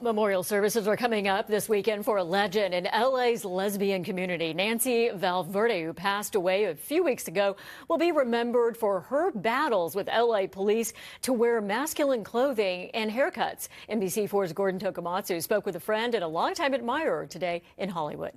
Memorial services are coming up this weekend for a legend in LA's lesbian community. Nancy Valverde, who passed away a few weeks ago, will be remembered for her battles with LA police to wear masculine clothing and haircuts. NBC4's Gordon Tokumatsu spoke with a friend and a longtime admirer today in Hollywood.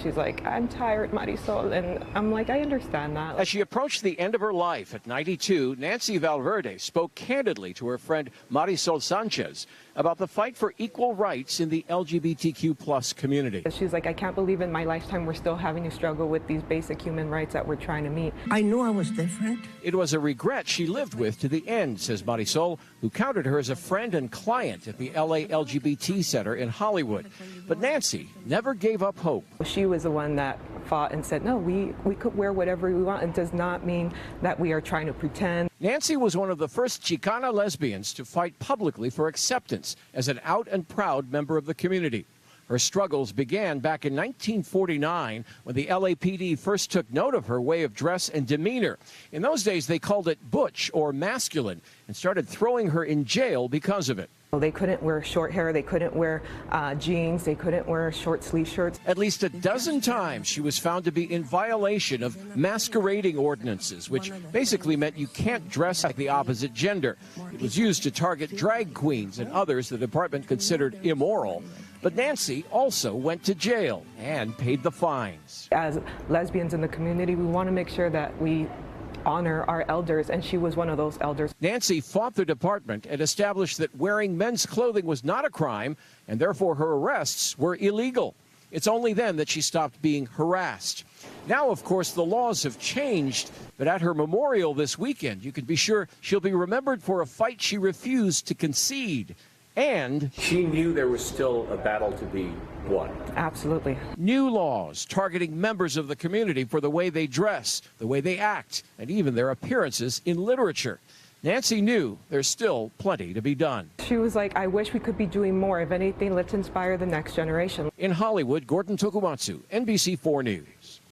She's like, I'm tired, Marisol, and I'm like, I understand that. As she approached the end of her life at 92, Nancy Valverde spoke candidly to her friend Marisol Sanchez about the fight for equal rights in the LGBTQ plus community. She's like, I can't believe in my lifetime we're still having to struggle with these basic human rights that we're trying to meet. I knew I was different. It was a regret she lived with to the end, says Marisol, who counted her as a friend and client at the LA LGBT Center in Hollywood. But Nancy never gave up hope. She was the one that fought and said, no, we could wear whatever we want. It does not mean that we are trying to pretend. Nancy was one of the first Chicana lesbians to fight publicly for acceptance as an out and proud member of the community. Her struggles began back in 1949 when the LAPD first took note of her way of dress and demeanor. In those days, they called it butch or masculine and started throwing her in jail because of it. They couldn't wear short hair, they couldn't wear jeans, they couldn't wear short sleeve shirts. At least a dozen times she was found to be in violation of masquerading ordinances, which basically meant you can't dress like the opposite gender. It was used to target drag queens and others the department considered immoral. But Nancy also went to jail and paid the fines. As lesbians in the community, we want to make sure that we honor our elders, and she was one of those elders. Nancy fought the department and established that wearing men's clothing was not a crime, and therefore her arrests were illegal. It's only then that she stopped being harassed. Now, of course, the laws have changed, but at her memorial this weekend, you can be sure she'll be remembered for a fight she refused to concede. And she knew there was still a battle to be won. Absolutely. New laws targeting members of the community for the way they dress, the way they act, and even their appearances in literature. Nancy knew there's still plenty to be done. She was like, I wish we could be doing more. If anything, let's inspire the next generation. In Hollywood, Gordon Tokumatsu, NBC4 News.